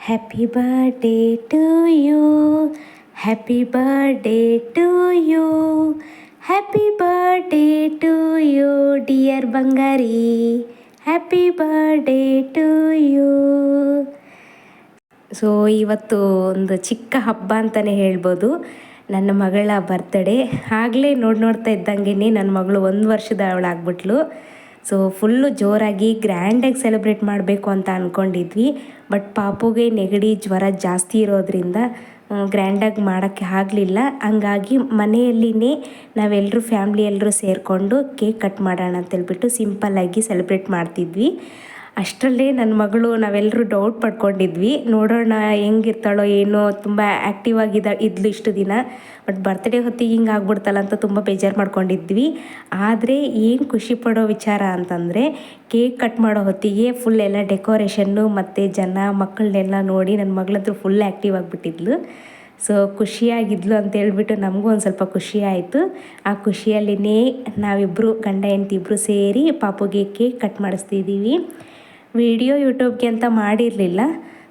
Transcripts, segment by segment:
Happy birthday to you, happy birthday to you, happy birthday to you dear ಬಂಗಾರಿ, happy birthday to you. So ಇವತ್ತು ಒಂದು ಚಿಕ್ಕ ಹಬ್ಬ ಅಂತಲೇ ಹೇಳ್ಬೋದು. ನನ್ನ ಮಗಳ ಬರ್ತ್ಡೇ. ಆಗಲೇ ನೋಡ್ತಾ ಇದ್ದಂಗೆ ನನ್ನ ಮಗಳು 1 ವರ್ಷದ ಅವಳಾಗ್ಬಿಟ್ಲು. ಸೊ ಫುಲ್ಲು ಜೋರಾಗಿ ಗ್ರ್ಯಾಂಡಾಗಿ ಸೆಲೆಬ್ರೇಟ್ ಮಾಡಬೇಕು ಅಂತ ಅಂದ್ಕೊಂಡಿದ್ವಿ. ಬಟ್ ಪಾಪುಗೆ ನೆಗಡಿ ಜ್ವರ ಜಾಸ್ತಿ ಇರೋದ್ರಿಂದ ಗ್ರ್ಯಾಂಡಾಗಿ ಮಾಡೋಕ್ಕೆ ಆಗಲಿಲ್ಲ. ಹಂಗಾಗಿ ಮನೆಯಲ್ಲಿನೇ ನಾವೆಲ್ಲರೂ ಫ್ಯಾಮ್ಲಿ ಎಲ್ಲರೂ ಸೇರಿಕೊಂಡು ಕೇಕ್ ಕಟ್ ಮಾಡೋಣ ಅಂತೇಳ್ಬಿಟ್ಟು ಸಿಂಪಲ್ಲಾಗಿ ಸೆಲೆಬ್ರೇಟ್ ಮಾಡ್ತಿದ್ವಿ. ಅಷ್ಟರಲ್ಲೇ ನನ್ನ ಮಗಳು ನಾವೆಲ್ಲರೂ ಡೌಟ್ ಪಡ್ಕೊಂಡಿದ್ವಿ, ನೋಡೋಣ ಹೆಂಗಿರ್ತಾಳೋ ಏನೋ, ತುಂಬ ಆ್ಯಕ್ಟಿವ್ ಇದ್ಲು ಇಷ್ಟು ದಿನ. ಬಟ್ ಬರ್ತ್ಡೇ ಹೊತ್ತಿಗೆ ಹಿಂಗೆ ಆಗ್ಬಿಡ್ತಲ್ಲ ಅಂತ ತುಂಬ ಬೇಜಾರು ಮಾಡ್ಕೊಂಡಿದ್ವಿ. ಆದರೆ ಏನು ಖುಷಿ ಪಡೋ ವಿಚಾರ ಅಂತಂದರೆ ಕೇಕ್ ಕಟ್ ಮಾಡೋ ಹೊತ್ತಿಗೆ ಫುಲ್ ಎಲ್ಲ ಡೆಕೋರೇಷನ್ನು ಮತ್ತು ಜನ ಮಕ್ಕಳನ್ನೆಲ್ಲ ನೋಡಿ ನನ್ನ ಮಗಳಂತೂ ಫುಲ್ ಆ್ಯಕ್ಟಿವ್ ಆಗಿಬಿಟ್ಟಿದ್ಲು. ಸೊ ಖುಷಿಯಾಗಿದ್ಲು ಅಂತೇಳ್ಬಿಟ್ಟು ನಮಗೂ ಒಂದು ಸ್ವಲ್ಪ ಖುಷಿ ಆಯಿತು. ಆ ಖುಷಿಯಲ್ಲಿನೇ ನಾವಿಬ್ಬರು ಗಂಡ ಹೆಂಡತಿ ಇಬ್ಬರು ಸೇರಿ ಪಾಪುಗೆ ಕೇಕ್ ಕಟ್ ಮಾಡಿಸ್ತಿದ್ದೀವಿ. ವಿಡಿಯೋ ಯೂಟ್ಯೂಬ್ಗೆ ಅಂತ ಮಾಡಿರಲಿಲ್ಲ.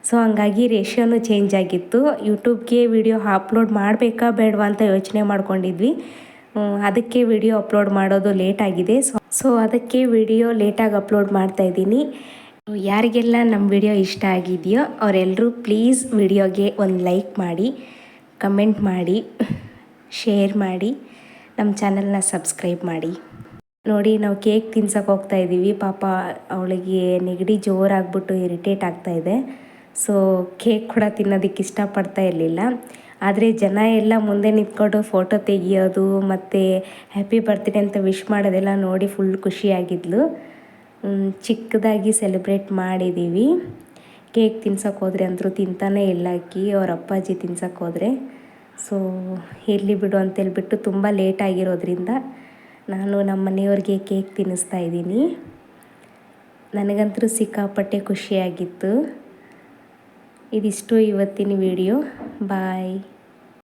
ಸೊ ಹಂಗಾಗಿ ರೇಷಿಯೋನು ಚೇಂಜ್ ಆಗಿತ್ತು. ಯೂಟ್ಯೂಬ್ಗೆ ವಿಡಿಯೋ ಅಪ್ಲೋಡ್ ಮಾಡಬೇಕಾ ಬೇಡವಾ ಅಂತ ಯೋಚನೆ ಮಾಡ್ಕೊಂಡಿದ್ವಿ. ಅದಕ್ಕೆ ವಿಡಿಯೋ ಅಪ್ಲೋಡ್ ಮಾಡೋದು ಲೇಟಾಗಿದೆ. ಸೊ ಅದಕ್ಕೆ ವಿಡಿಯೋ ಲೇಟಾಗಿ ಅಪ್ಲೋಡ್ ಮಾಡ್ತಾಯಿದ್ದೀನಿ. ಯಾರಿಗೆಲ್ಲ ನಮ್ಮ ವಿಡಿಯೋ ಇಷ್ಟ ಆಗಿದೆಯೋ ಅವರೆಲ್ಲರೂ ಪ್ಲೀಸ್ ವಿಡಿಯೋಗೆ ಒಂದು ಲೈಕ್ ಮಾಡಿ, ಕಮೆಂಟ್ ಮಾಡಿ, ಶೇರ್ ಮಾಡಿ, ನಮ್ಮ ಚಾನಲ್ನ ಸಬ್ಸ್ಕ್ರೈಬ್ ಮಾಡಿ. ನೋಡಿ ನಾವು ಕೇಕ್ ತಿನ್ಸೋಕೆ ಹೋಗ್ತಾಯಿದ್ದೀವಿ. ಪಾಪ ಅವಳಿಗೆ ನೆಗಡಿ ಜೋರಾಗ್ಬಿಟ್ಟು ಇರಿಟೇಟ್ ಆಗ್ತಾಯಿದೆ. ಸೊ ಕೇಕ್ ಕೂಡ ತಿನ್ನೋದಕ್ಕೆ ಇಷ್ಟಪಡ್ತಾ ಇರಲಿಲ್ಲ. ಆದರೆ ಜನ ಎಲ್ಲ ಮುಂದೆ ನಿಂತ್ಕೊಂಡು ಫೋಟೋ ತೆಗಿಯೋದು ಮತ್ತು ಹ್ಯಾಪಿ ಬರ್ತ್ಡೇ ಅಂತ ವಿಶ್ ಮಾಡೋದೆಲ್ಲ ನೋಡಿ ಫುಲ್ ಖುಷಿಯಾಗಿದ್ಲು. ಚಿಕ್ಕದಾಗಿ ಸೆಲೆಬ್ರೇಟ್ ಮಾಡಿದ್ದೀವಿ. ಕೇಕ್ ತಿನ್ಸೋಕೆ ಹೋದರೆ ಅಂದರೂ ತಿಂತಾನೇ ಇಲ್ಲ ಆಕಿ, ಅವ್ರ ಅಪ್ಪಾಜಿ ತಿನ್ಸೋಕೆ ಹೋದರೆ. ಸೊ ಇರಲಿ ಬಿಡು ಅಂತೇಳ್ಬಿಟ್ಟು ತುಂಬ ಲೇಟಾಗಿರೋದ್ರಿಂದ ನಾನು ನಮ್ಮ ಮನೆಯವ್ರಿಗೆ ಕೇಕ್ ತಿನ್ನಿಸ್ತಾ ಇದ್ದೀನಿ. ನನಗಂತೂ ಸಿಕ್ಕಾಪಟ್ಟೆ ಖುಷಿಯಾಗಿತ್ತು. ಇದಿಷ್ಟು ಇವತ್ತಿನ ವಿಡಿಯೋ. ಬಾಯ್.